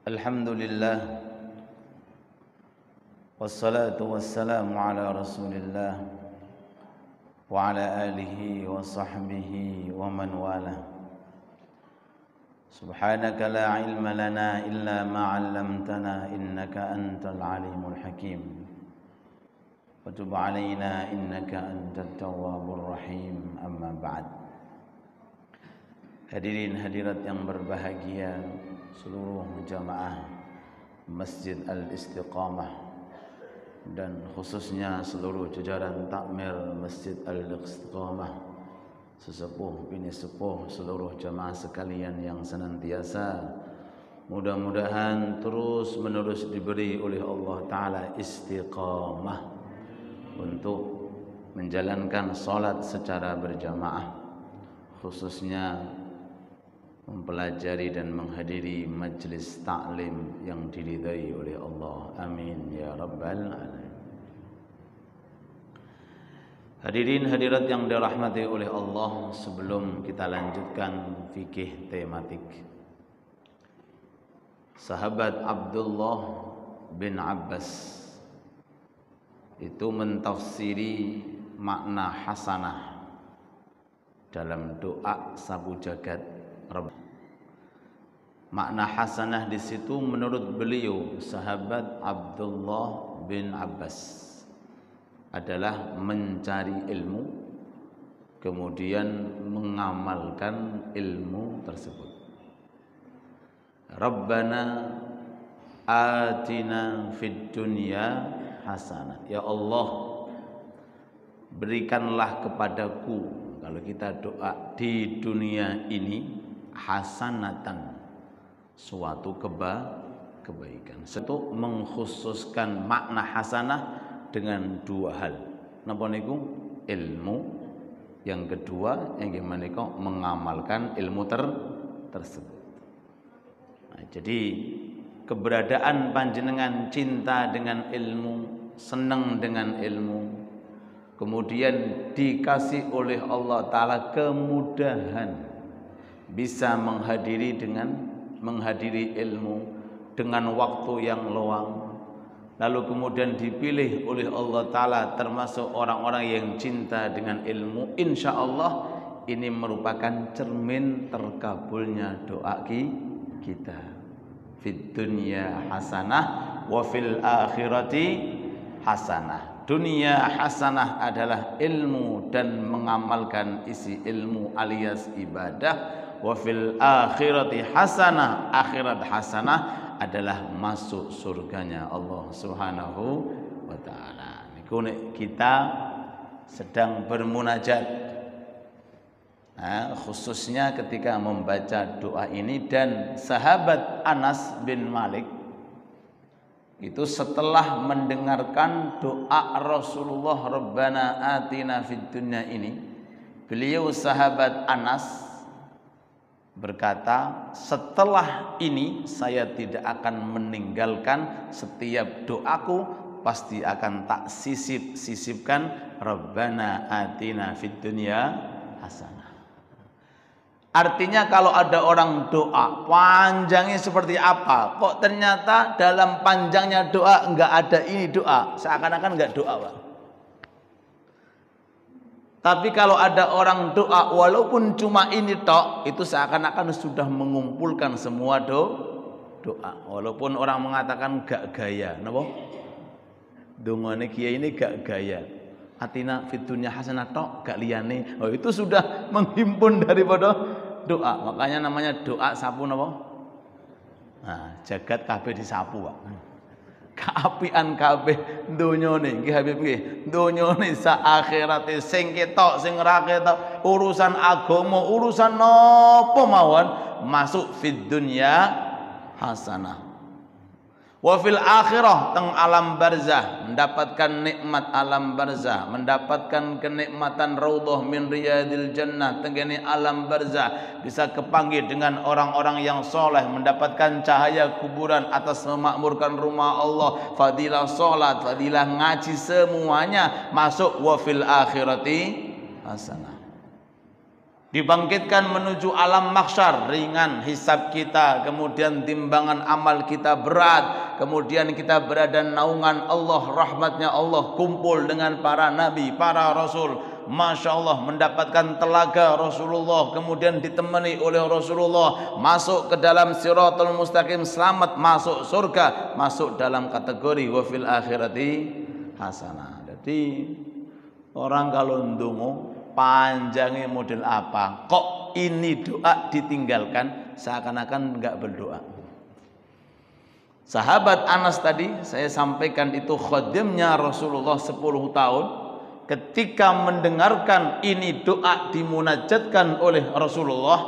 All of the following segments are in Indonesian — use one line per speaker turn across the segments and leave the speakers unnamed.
Alhamdulillah wassalatu wassalamu ala Rasulillah wa ala alihi wa sahbihi wa man wala. Subhanaka la ilma lana illa ma 'allamtana innaka antal alimul hakim. Wa tub 'alaina innaka antat tawwabur rahim. Amma ba'd. Hadirin hadirat yang berbahagia, seluruh jamaah Masjid Al-Istiqamah dan khususnya seluruh jajaran takmir Masjid Al-Istiqamah, sesepuh bini sepuh, seluruh jamaah sekalian yang senantiasa mudah-mudahan terus menerus diberi oleh Allah Ta'ala istiqamah untuk menjalankan salat secara berjamaah, khususnya mempelajari dan menghadiri majlis taklim yang diridai oleh Allah. Amin ya rabbal alamin. Hadirin hadirat yang dirahmati oleh Allah, sebelum kita lanjutkan fikih tematik, sahabat Abdullah bin Abbas itu mentafsiri makna hasanah dalam doa sabu jagat. Makna hasanah di situ menurut beliau sahabat Abdullah bin Abbas adalah mencari ilmu kemudian mengamalkan ilmu tersebut. Rabbana atina fid dunya hasanah. Ya Allah, berikanlah kepadaku, kalau kita doa, di dunia ini hasanatan, suatu kebaikan. Satu, mengkhususkan makna hasanah dengan dua hal. Napa niku? Ilmu. Yang kedua, yang gimana kok mengamalkan ilmu tersebut. Nah, jadi keberadaan panjenengan cinta dengan ilmu, senang dengan ilmu, kemudian dikasih oleh Allah Ta'ala kemudahan bisa menghadiri ilmu dengan waktu yang luang, lalu kemudian dipilih oleh Allah Ta'ala termasuk orang-orang yang cinta dengan ilmu, insya Allah ini merupakan cermin terkabulnya doa kita. Fid dunya hasanah wa fil akhirati hasanah. Dunia hasanah adalah ilmu dan mengamalkan isi ilmu alias ibadah. Wa fil akhirati hasanah, akhirat hasanah adalah masuk surganya Allah Subhanahu wa taala. Niku nek kita sedang bermunajat, nah, khususnya ketika membaca doa ini, dan sahabat Anas bin Malik itu setelah mendengarkan doa Rasulullah Rabbana atina fid dunya ini, beliau sahabat Anas berkata, setelah ini saya tidak akan meninggalkan, setiap doaku pasti akan tak sisipkan Rabbana atina fid dunya hasanah. Artinya kalau ada orang doa panjangnya seperti apa, kok ternyata dalam panjangnya doa enggak ada ini doa, seakan-akan enggak doa, Pak. Tapi kalau ada orang doa walaupun cuma ini tok, itu seakan-akan sudah mengumpulkan semua doa. Walaupun orang mengatakan gak gaya, napa? Dongane kiai ini gak gaya. Atina fid dunya hasanah tok, gak liyane. Oh, itu sudah menghimpun daripada doa. Makanya namanya doa sapu napa? Nah, jagat kabeh disapu, Pak. Kaapian kabeh donyane nggih Habib nggih. Donyane sak akhirate sing ketok sing ora ketok, urusan agama, urusan napa mawon masuk fid dunya hasanah. Wa fil akhirah, teng alam barzah, mendapatkan nikmat alam barzah, mendapatkan kenikmatan raudhah min riyadil jannah, tenggene alam barzah, bisa kepanggil dengan orang-orang yang soleh, mendapatkan cahaya kuburan atas memakmurkan rumah Allah, fadilah salat, fadilah ngaji, semuanya masuk wa fil akhirati hasanah. Dibangkitkan menuju alam mahsyar, ringan hisab kita, kemudian timbangan amal kita berat, kemudian kita berada naungan Allah, rahmatnya Allah, kumpul dengan para nabi, para rasul, Masya Allah, mendapatkan telaga Rasulullah, kemudian ditemani oleh Rasulullah, masuk ke dalam siratul mustaqim, selamat masuk surga, masuk dalam kategori wa fil akhirati hasanah. Jadi orang kalau ndonga panjangnya model apa, kok ini doa ditinggalkan, seakan-akan enggak berdoa. Sahabat Anas tadi saya sampaikan itu khadimnya Rasulullah 10 tahun, ketika mendengarkan ini doa dimunajatkan oleh Rasulullah,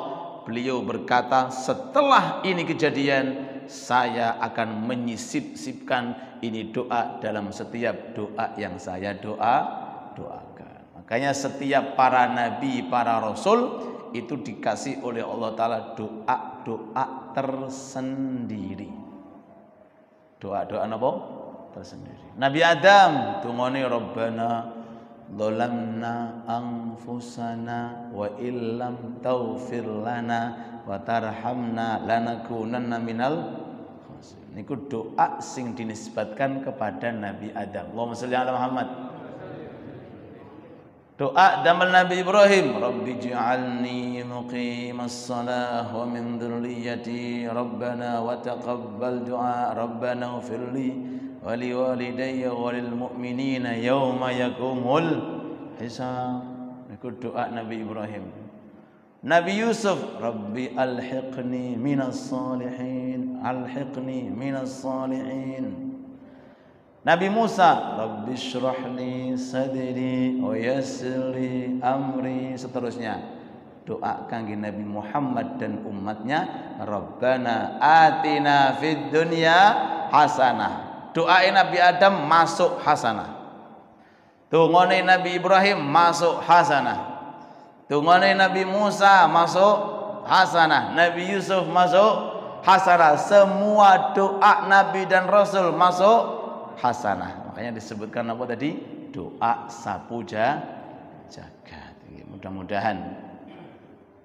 beliau berkata, setelah ini kejadian saya akan menyisip-sipkan ini doa dalam setiap doa yang saya doakan. Makanya setiap para nabi, para rasul itu dikasih oleh Allah Ta'ala doa-doa tersendiri. Doa-doa apa? Tersendiri. Nabi Adam tungoni Rabbana dhalamna anfusana wa illam taghfir lana wa tarhamna lanakunanna minal khasirin. Niku doa sing dinisbatkan kepada Nabi Adam. Allahumma shalli ala Muhammad. Doa zaman Nabi Ibrahim, Rabbi ij'alni muqimas salah wa min dzurriyyati Rabbana wa taqabbal du'a Rabbana ighfirli wa liwalidayya wa lil mu'minina yauma yaqumul hisab. Itu doa Nabi Ibrahim. Nabi Yusuf, Rabbi alhiqni minas salihin, alhiqni minas salihin. Nabi Musa, Rabbi syrahli sadri wa yassirli amri, seterusnya. Doa kangge Nabi Muhammad dan umatnya, Rabbana atina fid dunya hasanah. Doa Nabi Adam masuk hasanah. Tungone Nabi Ibrahim masuk hasanah. Tungone Nabi Musa masuk hasanah. Nabi Yusuf masuk hasanah. Semua doa Nabi dan Rasul masuk hasanah. Makanya disebutkan apa tadi? Doa sapu jagat. Mudah-mudahan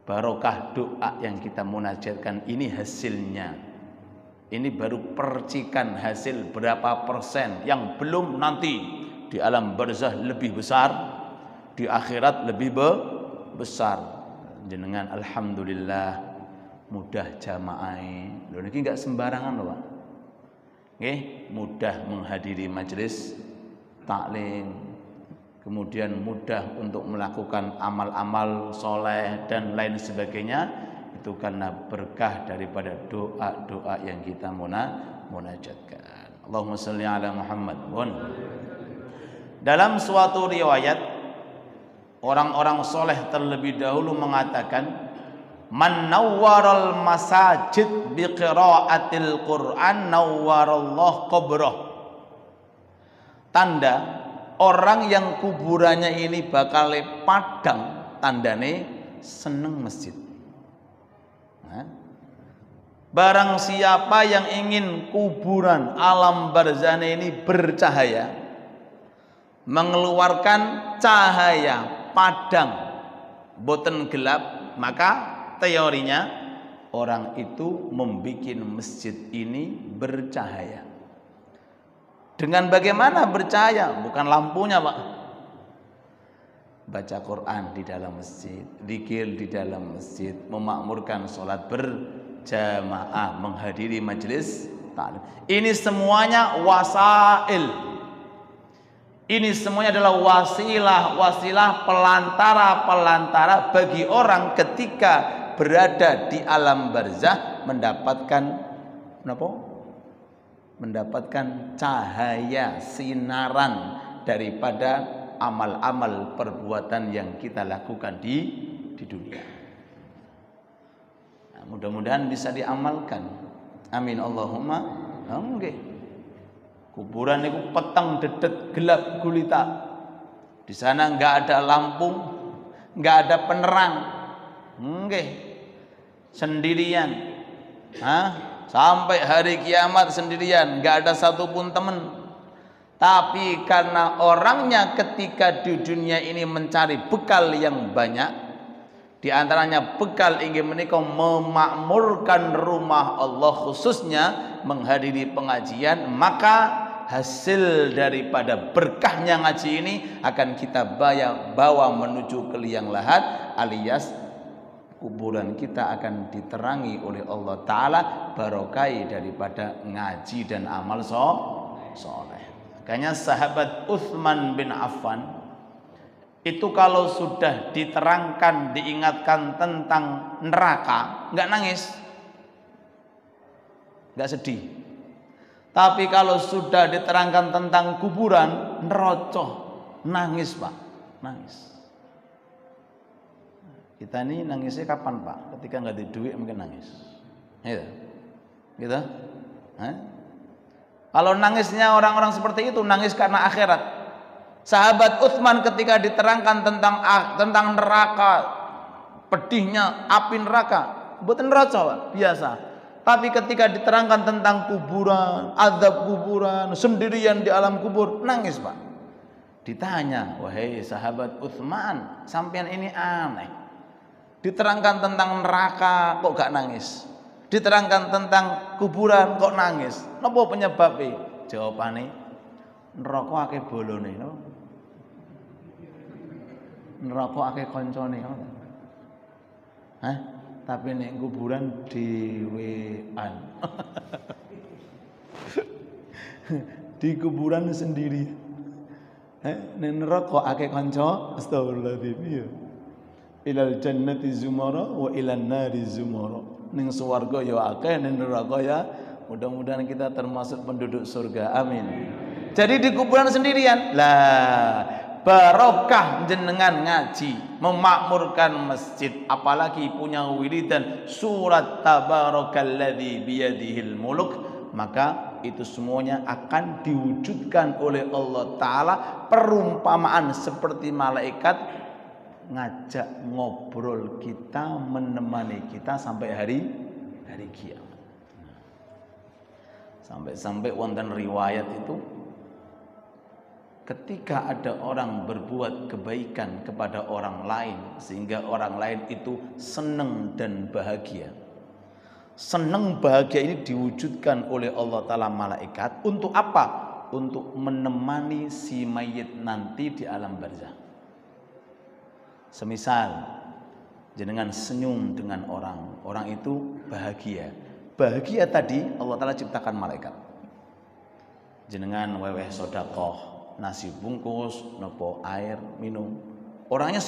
barokah doa yang kita munajatkan ini hasilnya. Ini baru percikan hasil berapa persen yang belum, nanti di alam barzah lebih besar, di akhirat lebih besar. Jenengan alhamdulillah mudah jamaah. Lho niki enggak sembarangan loh, Pak. Mudah menghadiri majelis taklim, kemudian mudah untuk melakukan amal-amal soleh dan lain sebagainya, itu karena berkah daripada doa-doa yang kita munajatkan. Allahumma shalli ala Muhammad. Dalam suatu riwayat, orang-orang soleh terlebih dahulu mengatakan, man nawwaral masajid biqiraatil Qur'an nawwarallahu qabrah. Tanda orang yang kuburannya ini bakal padang, tandane seneng masjid. Barang siapa yang ingin kuburan alam barzahnya ini bercahaya, mengeluarkan cahaya padang, boten gelap, maka teorinya orang itu membuat masjid ini bercahaya. Dengan bagaimana bercahaya? Bukan lampunya, Pak. Baca Quran di dalam masjid, zikir di dalam masjid, memakmurkan sholat berjamaah, menghadiri majelis taklim. Ini semuanya wasail. Ini semuanya adalah wasilah pelantara bagi orang ketika berada di alam barzah mendapatkan cahaya sinaran daripada amal-amal perbuatan yang kita lakukan di dunia. Nah, mudah-mudahan bisa diamalkan. Amin Allahumma amin. Kuburan itu petang dedet gelap gulita. Di sana enggak ada lampu, enggak ada penerang. Sendirian. Sampai hari kiamat sendirian, enggak ada satupun teman. Tapi karena orangnya ketika di dunia ini mencari bekal yang banyak, Di antaranya bekal inggih menika memakmurkan rumah Allah, khususnya menghadiri pengajian, maka hasil daripada berkahnya ngaji ini akan kita bawa menuju ke liang lahat, alias kuburan kita akan diterangi oleh Allah Ta'ala barokai daripada ngaji dan amal soleh. Makanya sahabat Utsman bin Affan itu kalau sudah diterangkan, diingatkan tentang neraka, nggak nangis, nggak sedih. Tapi kalau sudah diterangkan tentang kuburan, nerocoh, nangis Pak, nangis. Kita ini nangisnya kapan Pak? Ketika nggak ada duit mungkin nangis, gitu. Kalau nangisnya orang-orang seperti itu, nangis karena akhirat. Sahabat Utsman ketika diterangkan tentang neraka, pedihnya api neraka, mboten nerocoh biasa. Tapi ketika diterangkan tentang kuburan, azab kuburan, sendirian di alam kubur, nangis Pak. Ditanya, wahai sahabat Utsman, sampean ini aneh. Diterangkan tentang neraka kok gak nangis? Diterangkan tentang kuburan kok nangis? Napa penyebabnya? Jawabane, neraka akeh bolone. Neraka akeh koncone. Tapi nek kuburan dhewean. Di kuburan sendiri. Nek neraka akeh kanca, astagfirullahaladzim. Iya. Ilal jannati zumara wa ilan nari zumara. Ning swarga ya akeh, ning neraka ya mudah-mudahan kita termasuk penduduk surga. Amin. Jadi di kuburan sendirian. Lah, barokah jenengan ngaji, memakmurkan masjid, apalagi punya wiridan surat tabarakalladzi biyadihil muluk, maka itu semuanya akan diwujudkan oleh Allah Ta'ala perumpamaan seperti malaikat ngajak ngobrol kita, menemani kita sampai hari kiamat. Sampai wonten riwayat itu, ketika ada orang berbuat kebaikan kepada orang lain sehingga orang lain itu senang dan bahagia. Senang bahagia ini diwujudkan oleh Allah Ta'ala malaikat untuk apa? Untuk menemani si mayit nanti di alam barzakh. Semisal jenengan senyum dengan orang itu bahagia. Bahagia tadi Allah Ta'ala ciptakan malaikat. Jenengan weweh sodakoh, nasi bungkus, nopo air minum, orangnya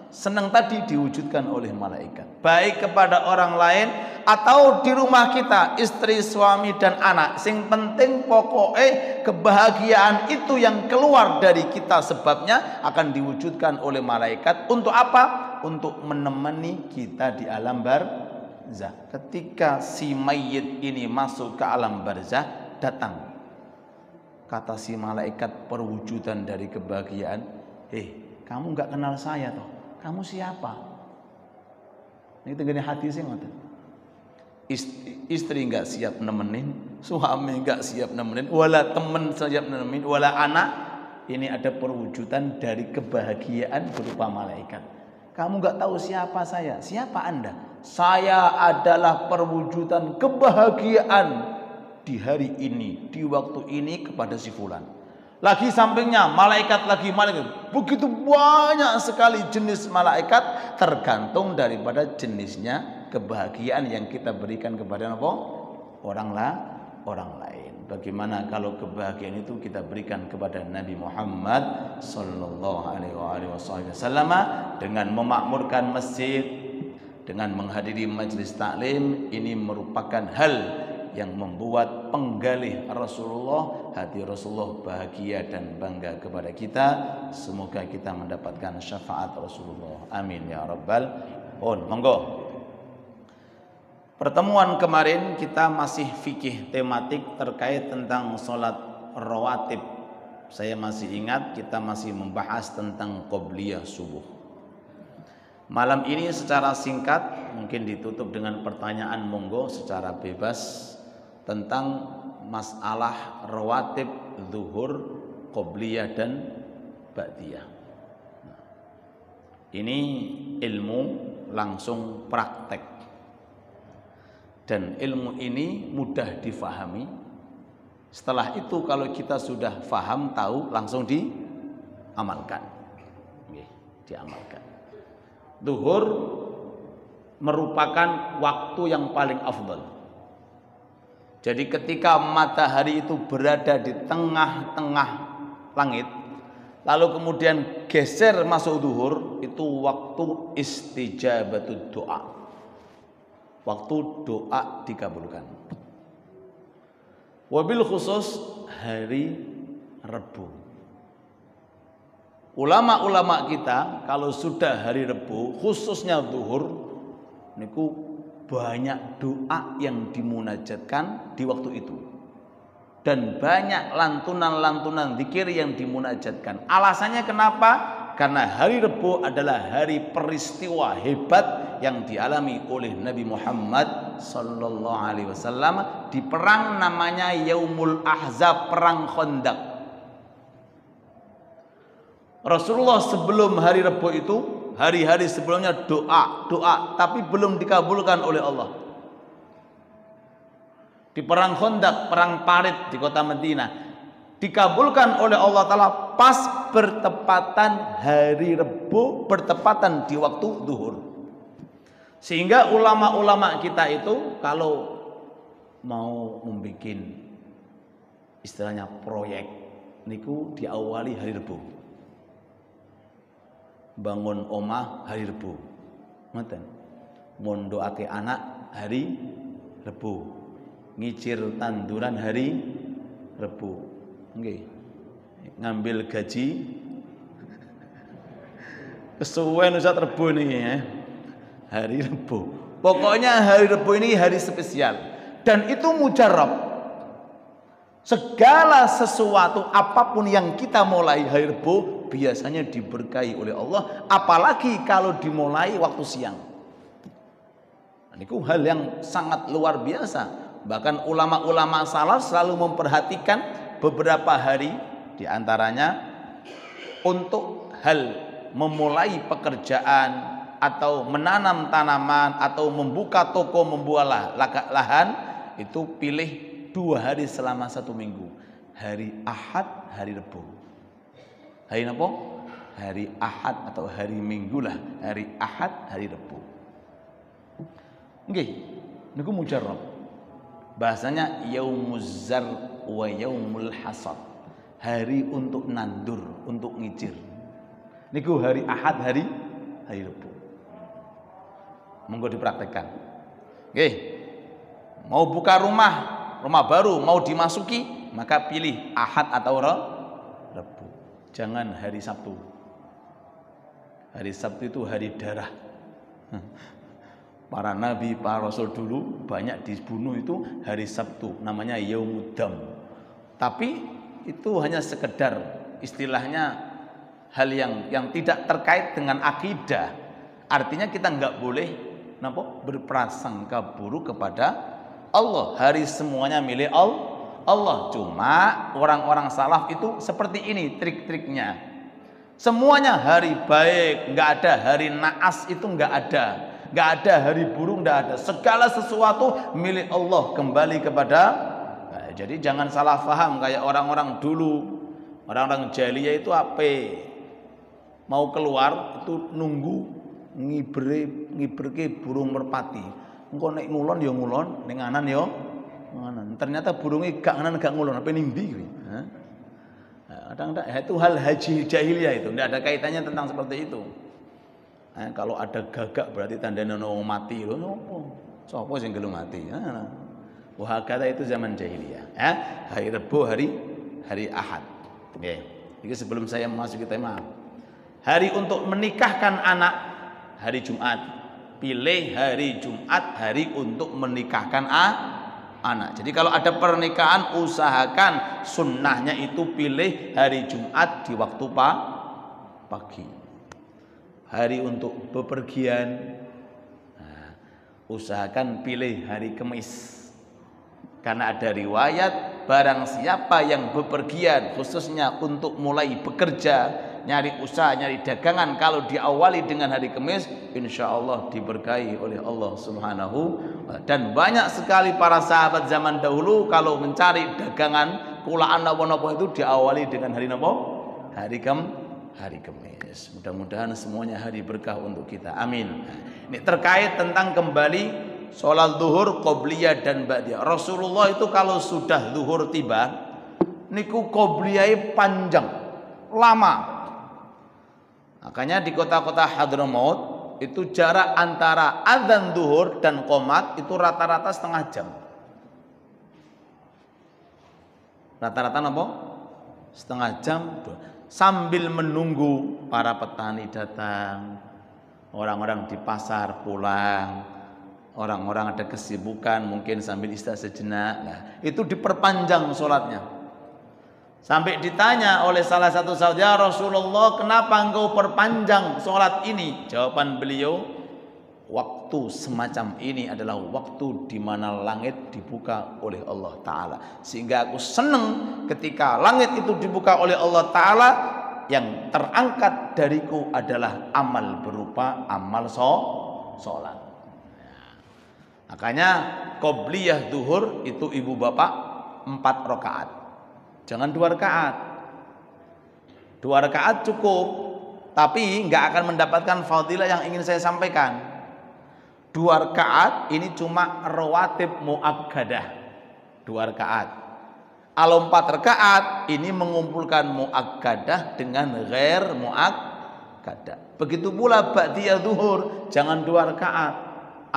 senang tadi diwujudkan oleh malaikat, baik kepada orang lain atau di rumah kita, istri, suami dan anak. Sing penting pokoknya kebahagiaan itu yang keluar dari kita sebabnya akan diwujudkan oleh malaikat. Untuk apa? Untuk menemani kita di alam barzakh. Ketika si mayit ini masuk ke alam barzakh, datang kata si malaikat perwujudan dari kebahagiaan, kamu nggak kenal saya toh? Kamu siapa? Ini tenggene hati sih ngoten. Istri nggak siap nemenin, suami nggak siap nemenin, wala temen siap nemenin, wala anak. Ini ada perwujudan dari kebahagiaan berupa malaikat. Kamu nggak tahu siapa saya? Siapa Anda? Saya adalah perwujudan kebahagiaan di hari ini, di waktu ini kepada si fulan. Lagi sampingnya malaikat. Begitu banyak sekali jenis malaikat, tergantung daripada jenisnya kebahagiaan yang kita berikan kepada orang lain. Bagaimana kalau kebahagiaan itu kita berikan kepada Nabi Muhammad sallallahu alaihi wasallam dengan memakmurkan masjid, dengan menghadiri majelis taklim. Ini merupakan hal yang membuat penggalih Rasulullah, hati Rasulullah bahagia dan bangga kepada kita. Semoga kita mendapatkan syafaat Rasulullah. Amin ya rabbal alamin. Monggo. Pertemuan kemarin kita masih fikih tematik terkait tentang sholat rawatib. Saya masih ingat kita masih membahas tentang qobliyah subuh. Malam ini secara singkat mungkin ditutup dengan pertanyaan, monggo secara bebas, tentang masalah rawatib zuhur, qobliyah dan ba'diyah. Ini ilmu langsung praktek. Dan ilmu ini mudah difahami. Setelah itu kalau kita sudah faham, tahu, langsung diamalkan. Diamalkan. Zuhur merupakan waktu yang paling afdal. Jadi ketika matahari itu berada di tengah-tengah langit, lalu kemudian geser masuk zuhur, itu waktu istijabatud doa. Waktu doa dikabulkan. Wabil khusus hari Rebu. Ulama-ulama kita kalau sudah hari Rebu, khususnya zuhur, niku banyak doa yang dimunajatkan di waktu itu. Dan banyak lantunan-lantunan zikir yang dimunajatkan. Alasannya kenapa? Karena hari Rebu adalah hari peristiwa hebat yang dialami oleh Nabi Muhammad sallallahu alaihi wasallam di perang namanya Yaumul Ahzab, perang Khandaq. Rasulullah sebelum hari Rebu itu, hari-hari sebelumnya doa, tapi belum dikabulkan oleh Allah. Di perang Khandaq, perang parit di kota Madinah, dikabulkan oleh Allah Ta'ala pas bertepatan hari Rebu, bertepatan di waktu zuhur. Sehingga ulama-ulama kita itu kalau mau membuat istilahnya proyek niku diawali hari Rebu. Bangun omah hari Rebu, ngoten. Mondoake anak hari Rebu, ngicir tanduran hari Rebu, nggih. Ngambil gaji kesuwen Ustaz Rebu niki ya. Hari Rebu. Pokoknya hari Rebu ini hari spesial dan itu mujarab. Segala sesuatu apapun yang kita mulai hari Rebu biasanya diberkahi oleh Allah, apalagi kalau dimulai waktu siang. Ini hal yang sangat luar biasa. Bahkan ulama-ulama salaf selalu memperhatikan beberapa hari diantaranya untuk hal memulai pekerjaan atau menanam tanaman atau membuka toko, membuat lahan, itu pilih 2 hari selama 1 minggu. Hari Ahad, hari Rebu. Hari apa? Hari Ahad atau hari Minggu lah. Hari Ahad, hari Rebu. Nggih, niku mujarrab. Bahasanya yaumuz zar wa yaumul hasad. Hari untuk nandur, untuk ngicir. Niku hari Ahad, hari Rebu. Monggo dipraktekkan. Nggih. Mau buka rumah baru mau dimasuki, maka pilih Ahad atau Rebu. Jangan hari Sabtu. Hari Sabtu itu hari darah. Para nabi, para rasul dulu banyak dibunuh itu hari Sabtu, namanya Yaumuddam. Tapi itu hanya sekedar istilahnya hal yang tidak terkait dengan akidah. Artinya kita nggak boleh berprasangka buruk kepada Allah. Hari semuanya milik Allah. Cuma orang-orang salaf itu seperti ini trik-triknya. Semuanya hari baik, nggak ada hari naas, itu nggak ada hari buruk, nggak ada. Segala sesuatu milik Allah, kembali kepada. Nah, jadi jangan salah paham kayak orang-orang dulu, orang-orang jahiliyah itu apa? Mau keluar itu nunggu ngiberke burung merpati. Engko nek ngulon ya ngulon, ning anan ya nganan. Ternyata burungnya gak nganan gak ngulon, apa ning ndi kuwi? Kadang-kadang itu hal haji jahiliyah itu, tidak ada kaitannya tentang seperti itu. Kalau ada gagak berarti tandanya ono mati lho, sapa sing gelem mati. Wah, kata itu zaman jahiliyah. Hari Rebu, hari Ahad. Nggih. Iki sebelum saya memasuki tema. Hari untuk menikahkan anak hari Jumat. Pilih hari Jumat hari untuk menikahkan anak. Jadi kalau ada pernikahan usahakan sunnahnya itu pilih hari Jumat di waktu pagi. Hari untuk bepergian usahakan pilih hari Kamis. Karena ada riwayat barang siapa yang bepergian khususnya untuk mulai bekerja nyari usaha, nyari dagangan kalau diawali dengan hari Kamis, insya Allah diberkahi oleh Allah Subhanahu wa ta'ala. Dan banyak sekali para sahabat zaman dahulu kalau mencari dagangan kulaan napa-napa itu diawali dengan hari napa? Hari Kamis. Mudah-mudahan semuanya hari berkah untuk kita. Amin. Ini terkait tentang kembali sholat zuhur qobliyah dan ba'diyah. Rasulullah itu kalau sudah zuhur tiba niku qobliyah panjang, lama. Makanya di kota-kota Hadramaut itu jarak antara azan zuhur dan qomat itu rata-rata setengah jam. Rata-rata apa? Setengah jam. Sambil menunggu para petani datang, orang-orang di pasar pulang, orang-orang ada kesibukan mungkin sambil istirahat sejenak. Nah, itu diperpanjang sholatnya. Sampai ditanya oleh salah satu sahabat, "Ya Rasulullah, kenapa engkau perpanjang sholat ini?" Jawaban beliau, waktu semacam ini adalah waktu di mana langit dibuka oleh Allah Ta'ala. Sehingga aku senang ketika langit itu dibuka oleh Allah Ta'ala, yang terangkat dariku adalah amal berupa amal sholat. Makanya qobliyah zuhur itu ibu bapak 4 rakaat. Jangan 2 rakaat. 2 rakaat cukup, tapi nggak akan mendapatkan fadilah yang ingin saya sampaikan. 2 rakaat ini cuma rawatib muakkadah. 2 rakaat. Kalau 4 rakaat ini mengumpulkan muakkadah dengan ghair muakkadah. Begitu pula ba'diyah zuhur, jangan 2 rakaat,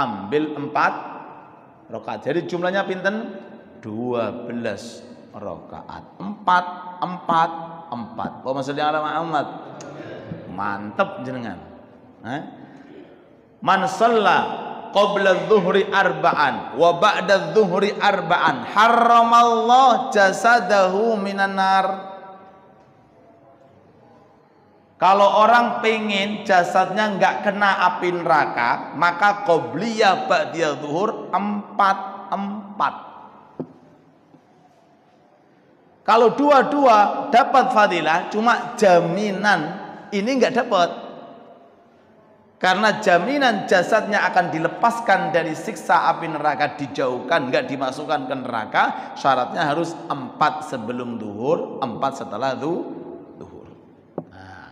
ambil 4 rakaat. Jadi jumlahnya pinten? 12 rakaat. 4, 4, 4. Allahumma sholli ala Muhammad. Mantep jenengan. Man shalla qabla dhuhri arba'an wa ba'da dhuhri arba'an harramallahu jasadahu minan nar. Kalau orang pengen jasadnya enggak kena api neraka, maka qobliyah ba'diyah zuhur 4. Kalau dua-dua dapat fadilah, cuma jaminan ini enggak dapat. Karena jaminan jasadnya akan dilepaskan dari siksa api neraka, dijauhkan, enggak dimasukkan ke neraka, syaratnya harus 4 sebelum zuhur, 4 setelah zuhur. Nah,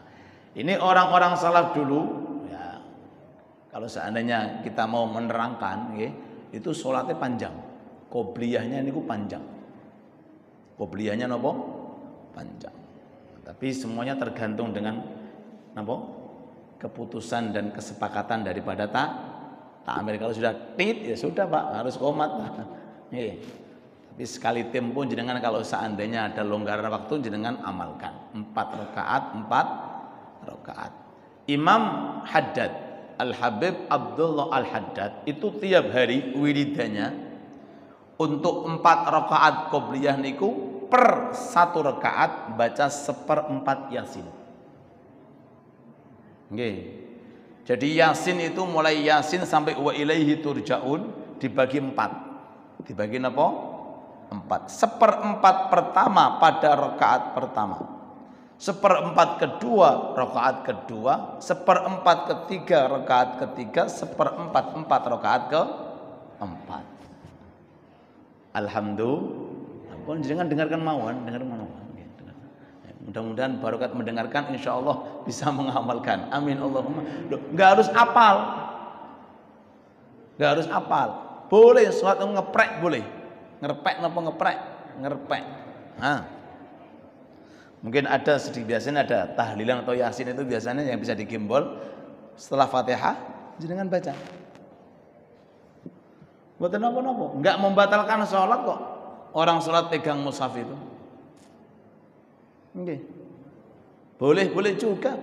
ini orang-orang salaf dulu ya, kalau seandainya kita mau menerangkan ya, itu sholatnya panjang, qobliyahnya ini panjang, qobliyahnya nopo panjang. Tapi semuanya tergantung dengan nopo keputusan dan kesepakatan daripada takmir. Kalau sudah tit ya sudah Pak, harus qomat Pak. Tapi sekali tim pun jenengan kalau seandainya ada longgaran waktu jenengan amalkan 4 rakaat. Imam Haddad Al-Habib Abdullah Al-Haddad itu tiap hari wiridannya untuk 4 rakaat qobliyah niku per 1 rakaat baca 1/4 Yasin. Jadi Yasin itu mulai Yasin sampai wa ilaihi turja'un dibagi 4. Dibagi apa? 4. 1/4 pertama pada rakaat pertama. 1/4 kedua rakaat kedua, 1/4 ketiga rakaat ketiga, 1/4 rakaat keempat. Alhamdulillah. Pun jangan dengarkan mawon, dengarkan mawon. Mudah-mudahan barokat mendengarkan, insya Allah bisa mengamalkan. Amin Allahumma. Nggak harus apal, nggak harus apal. Boleh suatu ngeprek boleh, ngerpek napa ngerpek. Nah, mungkin ada sedikit biasanya ada tahlilan atau yasin itu biasanya yang bisa digimbol setelah Fatihah, jangan baca. Buat napa-napa, nggak membatalkan sholat kok. Orang sholat pegang mushaf itu. Boleh juga.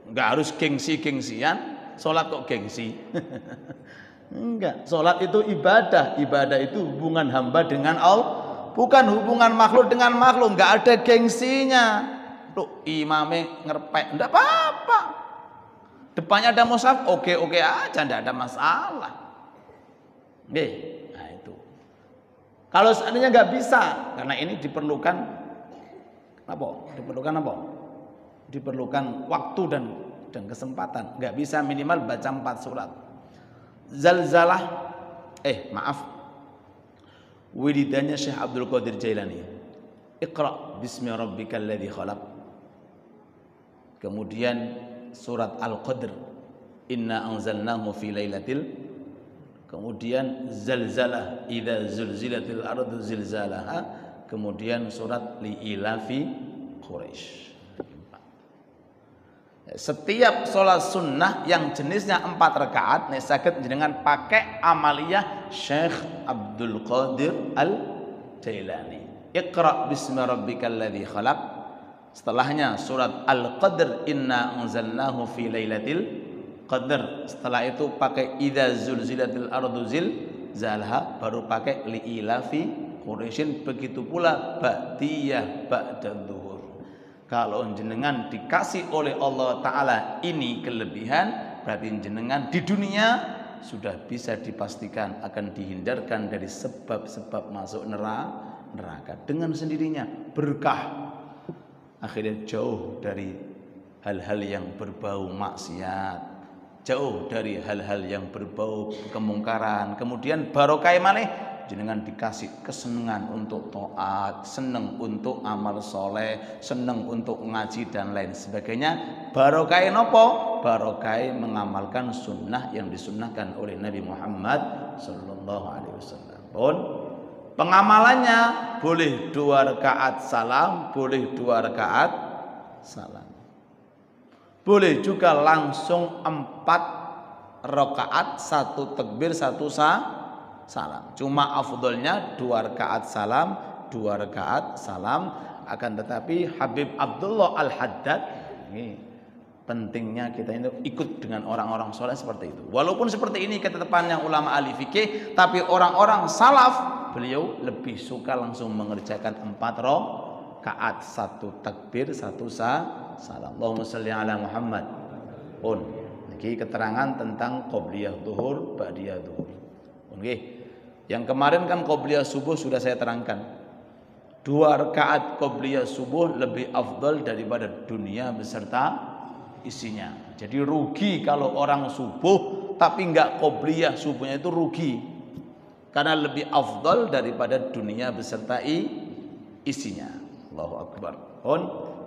Enggak harus gengsi-gengsian, sholat kok gengsi. Enggak, sholat itu ibadah. Ibadah itu hubungan hamba dengan Allah, bukan hubungan makhluk dengan makhluk. Enggak ada gengsinya. Tuh imame ngerpek, enggak apa-apa. Depannya ada mushaf, oke aja, enggak ada masalah. Nah itu. Kalau seandainya enggak bisa, karena ini diperlukan apa? diperlukan waktu dan kesempatan. Nggak bisa minimal baca 4 surat. Zalzalah, wiridanya Syekh Abdul Qadir Jailani. Iqra bismi rabbikal ladzi khalaq. Kemudian surat Al-Qadr, inna anzalnahu fi lailatil. Kemudian zalzalah, idza zulzilatil ardu zilzalaha. Kemudian surat liilafi Quraisy. Setiap sholat sunnah yang jenisnya 4 rakaat nek saged jenengan pakai amaliyah Syekh Abdul Qadir Al-Jailani. Iqra bismi rabbikal ladzi khalaq. Setelahnya surat Al-Qadr, inna anzalnahu fi lailatil qadr. Setelah itu pakai idza zulzilatil ardu zilzalaha, baru pakai liilafi Quraisyin. Begitu pula ba'diyah ba'da dzuhur. Kalau jenengan dikasih oleh Allah Ta'ala ini kelebihan, berarti jenengan di dunia sudah bisa dipastikan akan dihindarkan dari sebab-sebab masuk neraka dengan sendirinya. Berkah, akhirnya jauh dari hal-hal yang berbau maksiat, jauh dari hal-hal yang berbau kemungkaran. Kemudian barokah maneh, jenengan dikasih kesenangan untuk taat, senang untuk amal soleh, senang untuk ngaji dan lain sebagainya. Barokah nopo? Barokah mengamalkan sunnah yang disunnahkan oleh Nabi Muhammad Sallallahu Alaihi Wasallam. Pun pengamalannya boleh 2 rakaat salam, boleh 2 rakaat salam, boleh juga langsung 4 rakaat, 1 takbir 1 salam. Cuma afdolnya 2 rakaat salam, 2 rakaat salam. Akan tetapi Habib Abdullah Al-Haddad, ini pentingnya kita ini ikut dengan orang-orang soleh seperti itu. Walaupun seperti ini ketetapannya ulama ahli fikih, tapi orang-orang salaf beliau lebih suka langsung mengerjakan 4 rakaat, 1 takbir 1 salam. Allahumma sholli ala Muhammad. Ini keterangan tentang qobliyah zuhur, ba'diyah zuhur. Oke. Yang kemarin kan qobliyah subuh sudah saya terangkan. 2 rakaat qobliyah subuh lebih afdal daripada dunia beserta isinya. Jadi rugi kalau orang subuh tapi enggak qobliyah subuhnya, itu rugi. Karena lebih afdal daripada dunia beserta isinya. Allahu Akbar.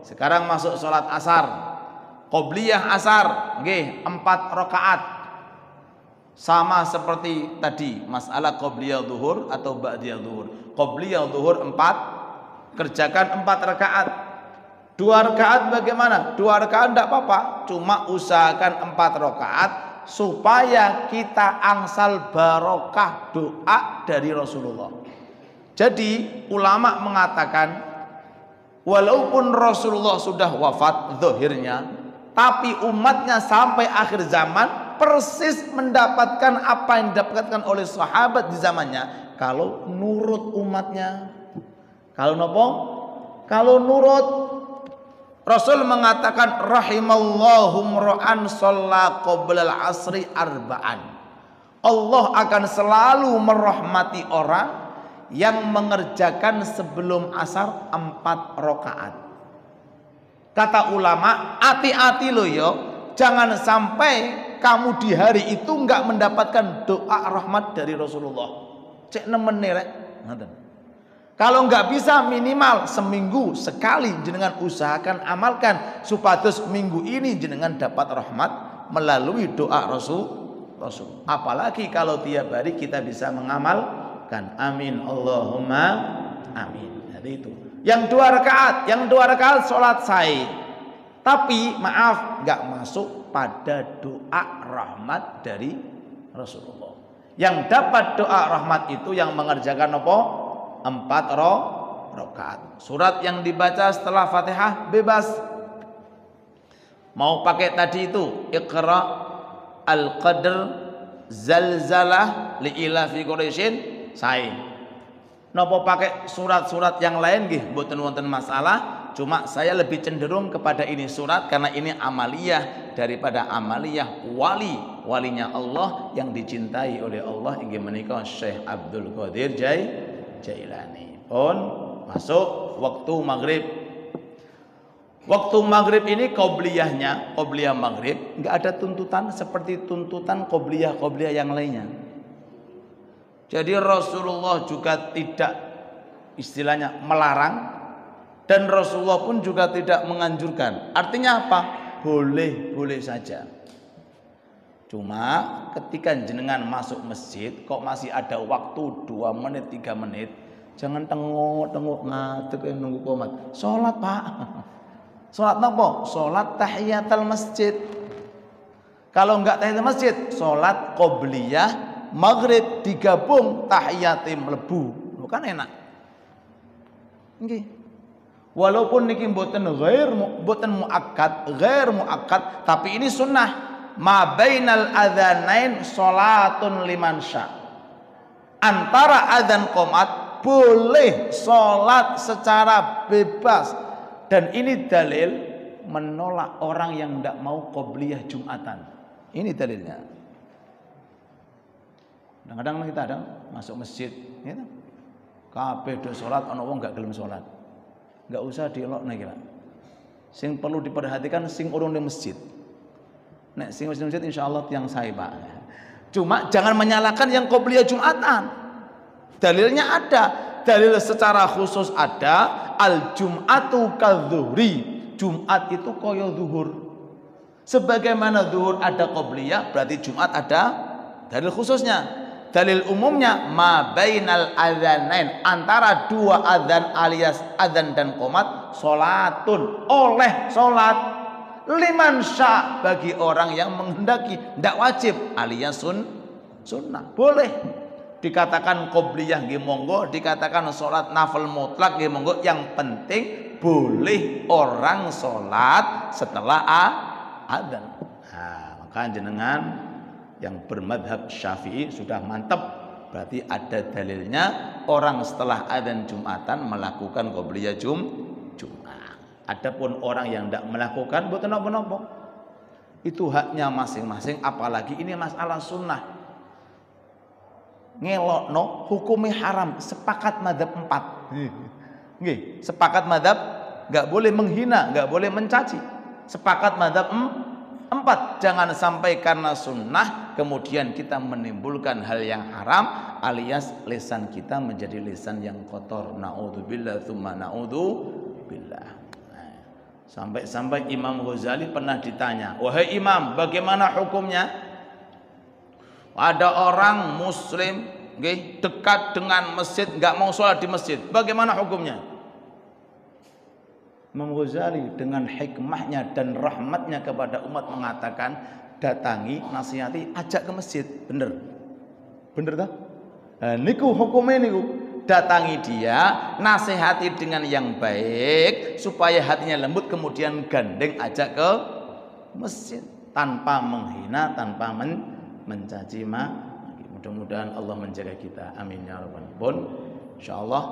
Sekarang masuk sholat asar. Qobliyah asar, nggih, 4 rakaat. Sama seperti tadi masalah qobliyah zuhur atau ba'diyah zuhur. Qobliyah zuhur 4, kerjakan 4 rakaat. 2 rakaat bagaimana? 2 rakaat tidak apa-apa, cuma usahakan 4 rakaat supaya kita angsal barokah doa dari Rasulullah. Jadi ulama mengatakan walaupun Rasulullah sudah wafat zahirnya, tapi umatnya sampai akhir zaman persis mendapatkan apa yang didapatkan oleh sahabat di zamannya kalau nurut umatnya. Kalau nopo? Kalau nurut. Rasul mengatakan rahimallahu mra'an shalla qoblal asri arba'an. Allah akan selalu merahmati orang yang mengerjakan sebelum asar 4 rakaat. Kata ulama, hati-hati loh yo, jangan sampai kamu di hari itu enggak mendapatkan doa rahmat dari Rasulullah. Cek nemen rek. Kalau enggak bisa minimal seminggu sekali jenengan usahakan amalkan supados minggu ini jenengan dapat rahmat melalui doa Rasul. Apalagi kalau tiap hari kita bisa mengamalkan. Amin Allahumma amin. Jadi itu. Yang 2 rakaat sholat sahih. Tapi maaf enggak masuk pada doa rahmat dari Rasulullah. Yang dapat doa rahmat itu yang mengerjakan apa? 4 rakaat. Surat yang dibaca setelah Fatihah bebas. Mau pakai tadi itu Iqra, Al-Qadr, Zalzalah, liilafi Quraisyin, sahih. Napa pakai surat-surat yang lain nggih mboten wonten masalah. Cuma saya lebih cenderung kepada ini surat karena ini amaliyah daripada amaliyah walinya Allah yang dicintai oleh Allah inggih menika Syekh Abdul Qadir Jailani. Masuk waktu maghrib. Waktu maghrib ini qobliyahnya, qobliyah maghrib, nggak ada tuntutan seperti tuntutan qobliyah yang lainnya. Jadi Rasulullah juga tidak istilahnya melarang dan Rasulullah pun juga tidak menganjurkan. Artinya apa? Boleh saja. Cuma ketika jenengan masuk masjid kok masih ada waktu 2 menit 3 menit, jangan tengok-tengok ngadeg nunggu qomat. Salat, Pak. Salat napa? Salat tahiyatul masjid. Kalau enggak tahiyatul masjid, salat qobliyah maghrib digabung tahiyatim mlebu. Kan enak. Nggih. Walaupun niki mboten muakkad, tapi ini sunnah. Ma bainal adzanain salatun liman sya. Antara adzan qomat boleh salat secara bebas. Dan ini dalil menolak orang yang tidak mau qobliyah Jumatan. Ini dalilnya. Kadang-kadang kita ada masuk masjid, ya, kabeh do salat, ana wong gak gelem salat. Gak usah dielokne iki, Pak. Sing perlu diperhatikan sing urung di masjid. Nek sing wis di masjid insyaallah tiyang sae, Pak. Cuma jangan menyalahkan yang qobliyah Jumatan. Dalilnya ada, dalil secara khusus ada. Al-Jum'atu kadzuhri. Jumat itu koyo zuhur. Sebagaimana zuhur ada qobliyah, berarti Jumat ada dalil khususnya. Dalil umumnya ma bainal adzanain, antara 2 adzan alias adzan dan qomat salatun, oleh salat liman sya, bagi orang yang menghendaki, tidak wajib alias sunnah. Boleh. Dikatakan qobliyah nggih monggo, dikatakan salat nafil mutlak nggih monggo, yang penting boleh orang salat setelah adzan. Nah, maka jenengan yang bermadhab Syafi'i sudah mantap, berarti ada dalilnya orang setelah adzan Jumatan melakukan qobliyah Jumat. Adapun orang yang tidak melakukan mboten napa-napa. Itu haknya masing-masing, apalagi ini masalah sunnah. Ngelokno hukumi haram, sepakat mazhab 4. Nggih, sepakat mazhab enggak boleh menghina, enggak boleh mencaci. Sepakat mazhab 4. Jangan sampai karena sunnah kemudian kita menimbulkan hal yang haram alias lisan kita menjadi lisan yang kotor. Naudzubillah tsumma naudzubillah. Sampai-sampai Imam Ghazali pernah ditanya, "Wahai Imam, bagaimana hukumnya?" Ada orang muslim dekat dengan masjid, nggak mau sholat di masjid. Bagaimana hukumnya? Imam Ghazali dengan hikmahnya dan rahmatnya kepada umat mengatakan, datangi, nasihati, ajak ke masjid. Bener tak? Niku hukumnya niku. Datangi dia, nasihati dengan yang baik supaya hatinya lembut, kemudian gandeng ajak ke masjid tanpa menghina, tanpa mencaci. Mudah-mudahan Allah menjaga kita, amin ya rabbal alamin. Insyaallah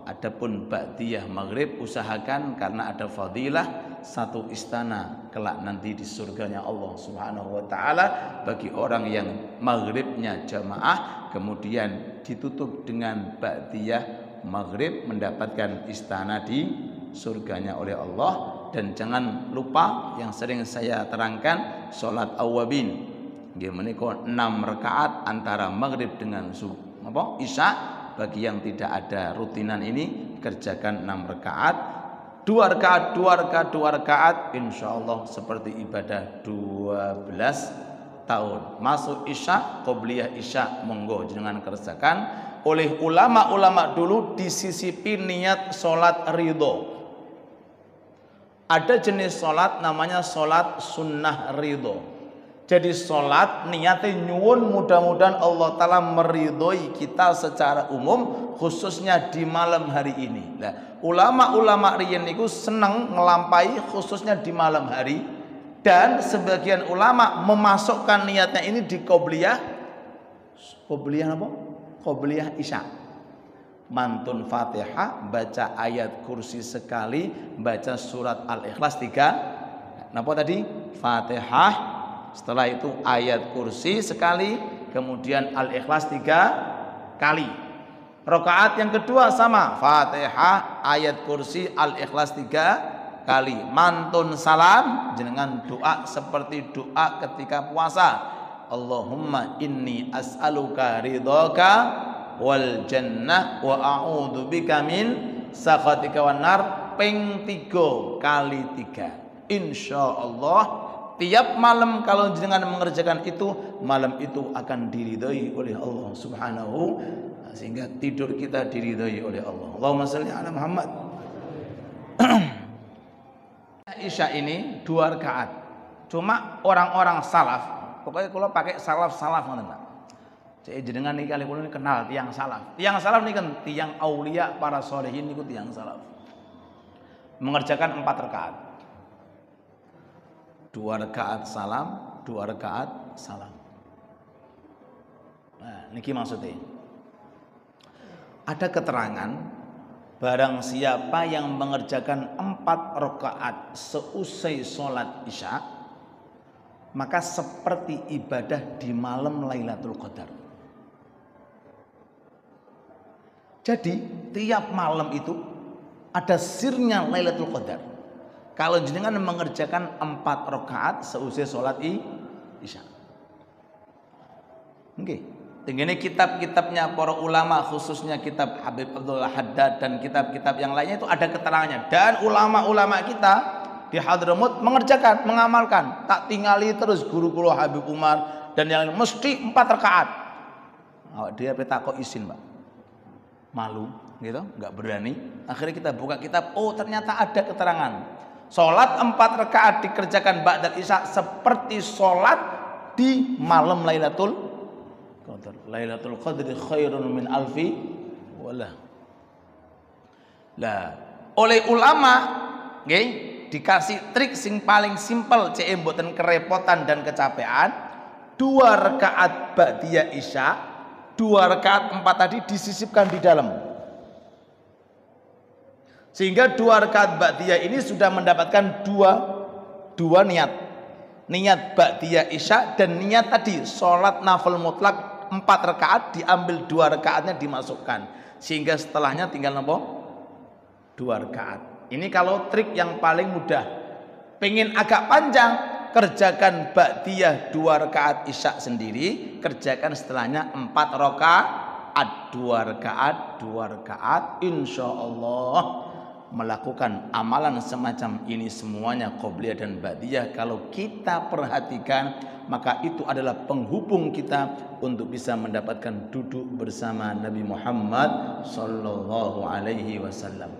adapun ba'diyah maghrib usahakan, karena ada fadilah satu istana kelak nanti di surganya Allah Subhanahu wa taala bagi orang yang maghribnya jamaah kemudian ditutup dengan ba'diyah maghrib, mendapatkan istana di surganya oleh Allah. Dan jangan lupa yang sering saya terangkan, salat awwabin. Nggih menika 6 rakaat antara maghrib dengan isya. Bagi yang tidak ada rutinan ini, kerjakan 6 rakaat, 2 rakaat, insyaallah seperti ibadah 12 tahun. Masuk isya, qobliyah isya, monggo jenengan kerjakan. Oleh ulama-ulama dulu disisipi niat salat ridho. Ada jenis salat namanya salat sunnah ridho. Jadi sholat niatnya nyuwun mudah-mudahan Allah Ta'ala meridhoi kita secara umum, khususnya di malam hari ini. Nah, ulama-ulama riyen niku seneng ngelampai khususnya di malam hari, dan sebagian ulama memasukkan niatnya ini di qobliyah apa? Qobliyah isya. Mantun Fatihah, baca ayat kursi sekali, baca surat Al-Ikhlas 3. Napa tadi? Fatihah, setelah itu ayat kursi sekali, kemudian Al-Ikhlas 3 kali. Rakaat yang kedua sama, Fatihah, ayat kursi, Al-Ikhlas 3 kali mantun salam jenengan doa seperti doa ketika puasa. Allahumma inni as'aluka ridhaka wal jannah wa a'udzubika min sakhatika wan nar ping 3 kali 3. Insyaallah tiap malam kalau jenengan mengerjakan itu, malam itu akan diridhoi oleh Allah Subhanahu, sehingga tidur kita diridhoi oleh Allah. Allahumma shalli ala Muhammad. Isya ini 2 rakaat. Cuma orang-orang salaf, pokoknya kalau pakai salaf ngoten Pak. Cek jenengan niki kali kula kenal tiang salaf. Tiang salaf niki kan tiang aulia para sholihin niku tiang salaf. Mengerjakan 4 rakaat. 2 rakaat salam, 2 rakaat salam. Nah, niki maksudnya. Ada keterangan barang siapa yang mengerjakan 4 rakaat seusai sholat isya, maka seperti ibadah di malam Lailatul Qadar. Jadi tiap malam itu ada sirnya Lailatul Qadar. Kalau jenengan mengerjakan 4 rakaat seusai sholat isya. Oke. Ini kitab-kitabnya para ulama, khususnya kitab Habib Abdullah Haddad dan kitab-kitab yang lainnya itu ada keterangannya. Dan ulama-ulama kita di Hadramut mengerjakan, mengamalkan. Tak tinggali terus guru-guru Habib Umar dan yang lain mesti 4 rakaat. Dia petakok izin Pak. Malu gitu, nggak berani. Akhirnya kita buka kitab, oh ternyata ada keterangan. Sholat 4 rakaat dikerjakan ba'dal isya seperti sholat di malam Lailatul Qadar. Lailatul Qadri khairun min alfi wala. Lah, oleh ulama nggih dikasih trik sing paling simpel cek mboten kerepotan dan kecapean. 2 rakaat ba'diyah isya, 2 rakaat 4 tadi disisipkan di dalam. Sehingga 2 rakaat ba'diyah ini sudah mendapatkan dua niat. Niat ba'diyah isya dan niat tadi sholat nafil mutlak 4 rakaat diambil 2 rakaatnya dimasukkan. Sehingga setelahnya tinggal apa? 2 rakaat. Ini kalau trik yang paling mudah. Pengen agak panjang, kerjakan ba'diyah 2 rakaat isya sendiri, kerjakan setelahnya 4 rakaat, 2 rakaat, insyaallah melakukan amalan semacam ini semuanya qobliyah dan ba'diyah. Kalau kita perhatikan, maka itu adalah penghubung kita untuk bisa mendapatkan duduk bersama Nabi Muhammad sallallahu alaihi wasallam.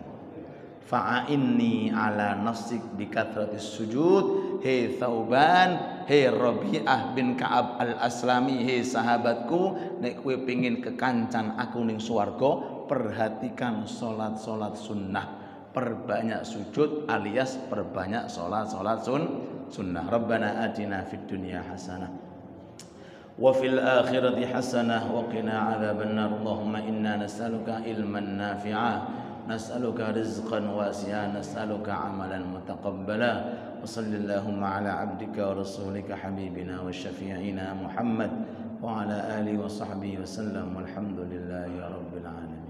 Fa'inni ala nafsik bikathratis sujud. Hei Thauban, hei Rabi'ah bin Ka'ab al-Aslami, hei sahabatku, nek kowe pengin kekancan aku ning swarga, perhatikan salat-salat sunnah. Perbanyak sujud alias perbanyak salat-salat sunnah. Rabbana atina fid dunya hasanah wa fil akhirati hasanah wa qina adzabannar. Allahumma inna nas'aluka ilman nafi'a, nas'aluka rizqan wasi'a, nas'aluka amalan mutaqabbala. Wa sallallahu ala abdika wa rasulika habibina wa syafi'ina Muhammad wa ala alihi wa sahbihi wa sallam. Walhamdulillahi rabbil alamin.